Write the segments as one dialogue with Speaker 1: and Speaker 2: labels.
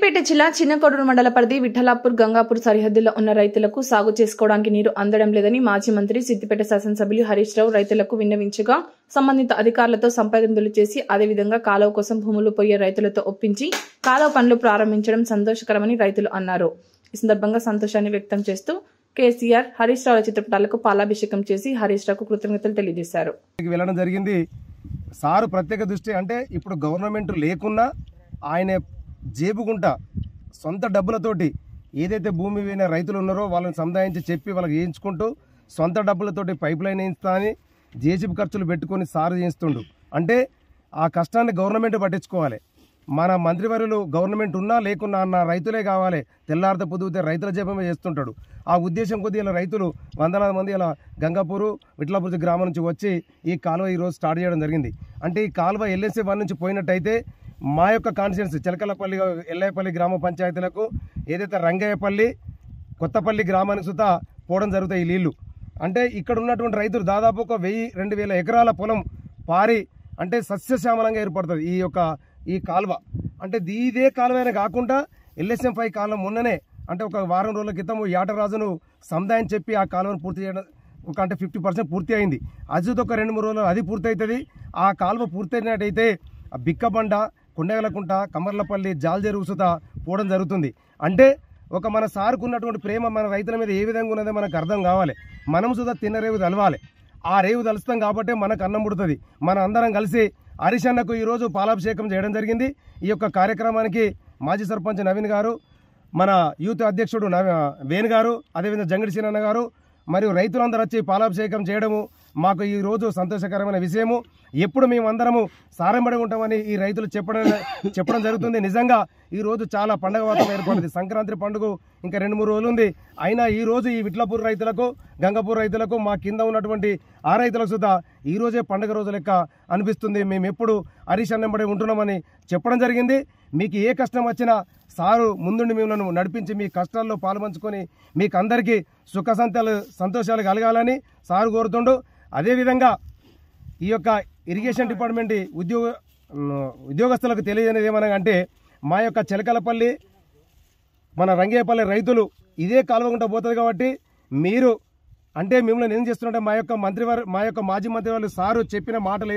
Speaker 1: సిద్దిపేట జిల్లా చిన్నకొడూరు మండల పరిధి విఠలాపూర్ గంగాపూర్ సరిహద్దులో ఉన్న రైతులకు సాగు చేసుకోవడానికి నీరు అందడం లేదని మాజీ మంత్రి సిద్దిపేట శాసనసభ్యులు హరీష్ రావు రైతులకు విన్నవించగా సంబంధిత అధికారులతో సంప్రదింపులు చేసి అదేవిధంగా కాలువ కోసం భూములు పోయే రైతులతో ఒప్పించి కాలువ పనులు ప్రారంభించడం సంతోషకరమని రైతులు అన్నారు. ఈ సందర్భంగా సంతోషాన్ని వ్యక్తం చేస్తూ కేసీఆర్ హరీష్ రావు చిత్రపటాలకు పాలాభిషేకం చేసి హరీష్ రావుకు కృతజ్ఞతలు తెలియజేశారు.
Speaker 2: వెళ్ళడం జరిగింది. సారు ప్రత్యేక దృష్టి అంటే ఇప్పుడు గవర్నమెంట్ లేకున్నా ఆయన జేబుగుంట సొంత డబ్బులతోటి ఏదైతే భూమి పోయిన రైతులు ఉన్నారో వాళ్ళని సంధాయించి చెప్పి వాళ్ళకి చేయించుకుంటూ సొంత డబ్బులతోటి పైప్ లైన్ వేయిస్తా అని జేసీబీ ఖర్చులు పెట్టుకొని సారు చేయిస్తుండు. అంటే ఆ కష్టాన్ని గవర్నమెంట్ పట్టించుకోవాలి. మన మంత్రివర్యులు గవర్నమెంట్ ఉన్నా లేకున్నా అన్న రైతులే కావాలి. తెల్లారితో పొద్దుతే రైతుల జేబమే చేస్తుంటాడు. ఆ ఉద్దేశం కొద్ది ఇలా రైతులు వందలాది మంది ఇలా గంగాపూరు విఠలాపూర్ గ్రామం నుంచి వచ్చి ఈ కాలువ ఈరోజు స్టార్ట్ చేయడం జరిగింది. అంటే ఈ కాలువ ఎల్ఎస్సీ 1 నుంచి పోయినట్టయితే మా యొక్క కాన్స్టిట్యున్సీ చిలకలపల్లి ఎల్లాయపల్లి గ్రామ పంచాయతీలకు ఏదైతే రంగయ్యపల్లి కొత్తపల్లి గ్రామానికి సుతా పోవడం జరుగుతాయి ఈ నీళ్లు. అంటే ఇక్కడ ఉన్నటువంటి రైతులు దాదాపు ఒక 1000-2000 ఎకరాల పొలం పారి అంటే సస్యశ్యామలంగా ఏర్పడుతుంది ఈ కాలువ. అంటే ఇదే కాలువైనా కాకుండా LSM5 కాలువ మొన్ననే అంటే ఒక వారం రోజుల క్రితం యాటరాజును సముదాయం చెప్పి ఆ కాలువను పూర్తి చేయడం అంటే 50% పూర్తి అయింది. అది ఒక 2-3 రోజులు అది పూర్తి అవుతుంది. ఆ కాలువ పూర్తయినట్టయితే బిక్కబండ కొండగలకుంట కమర్లపల్లి జాల్జేరు సుత పోవడం జరుగుతుంది. అంటే ఒక మన సారుకున్నటువంటి ప్రేమ మన రైతుల మీద ఏ విధంగా ఉన్నదో మనకు అర్థం కావాలి. మనం సుధా తిన్న రేవు తలవాలి. ఆ రేవు తలుస్తాం కాబట్టి మనకు అన్నం పుడుతుంది. మన అందరం కలిసి హరీష్ అన్నకు ఈరోజు పాలాభిషేకం చేయడం జరిగింది. ఈ యొక్క కార్యక్రమానికి మాజీ సర్పంచ్ నవీన్ గారు, మన యూత్ అధ్యక్షుడు వేణు గారు, అదేవిధంగా జంగిడి సీనన్న గారు మరియు రైతులందరూ వచ్చి పాలాభిషేకం చేయడము మాకు ఈరోజు సంతోషకరమైన విషయము. ఎప్పుడు మేమందరము సారంబడి ఉంటామని ఈ రైతులు చెప్పడం జరుగుతుంది. నిజంగా ఈరోజు చాలా పండుగ వాతావరణం ఏర్పడింది. సంక్రాంతి పండుగ ఇంకా 2-3 రోజులు ఉంది. అయినా ఈరోజు ఈ విఠలాపూర్ రైతులకు గంగాపూర్ రైతులకు మా కింద ఉన్నటువంటి ఆ రైతులకు సుధా ఈరోజే పండుగ రోజు లెక్క అనిపిస్తుంది. మేము ఎప్పుడు హరీష్ అన్నంబడి ఉంటున్నామని చెప్పడం జరిగింది. మీకు ఏ కష్టం వచ్చినా సారు ముందుండి మిమ్మల్ని నడిపించి మీ కష్టాల్లో పాల్పంచుకొని మీకు అందరికీ సుఖ సంతోషాలు కలగాలని సారు కోరుతుండు. అదేవిధంగా ఈ యొక్క ఇరిగేషన్ డిపార్ట్మెంట్ ఉద్యోగస్తులకు తెలియజేయనిది ఏమనగా మా యొక్క చిలకలపల్లి మన రంగేపల్లి రైతులు ఇదే కాలువగుంట పోతుంది కాబట్టి మీరు అంటే మిమ్మల్ని ఏం చేస్తుంటే మా యొక్క మాజీ మంత్రి వాళ్ళు సారు చెప్పిన మాటలు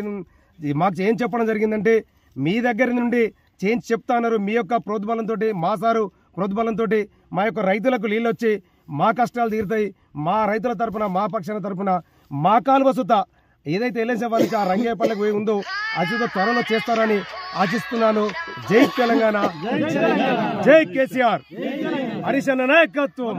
Speaker 2: మాకు ఏం చెప్పడం జరిగిందంటే మీ దగ్గర నుండి చేంజ్ చెప్తా అన్నారు. మీ యొక్క ప్రోద్బలంతో మా సారు ప్రోద్బలంతో మా యొక్క రైతులకు నీళ్ళు వచ్చి మా కష్టాలు తీరుతాయి. మా రైతుల తరపున మా పక్షాల తరపున మా కాలువ సుత ఏదైతే LSM నుంచి ఆ రంగేపల్లికి పోయి ఉందో అది త్వరలో చేస్తారని ఆశిస్తున్నాను. జై తెలంగాణ, జై కేసీఆర్, హరీష్ అన్న నాయకత్వం.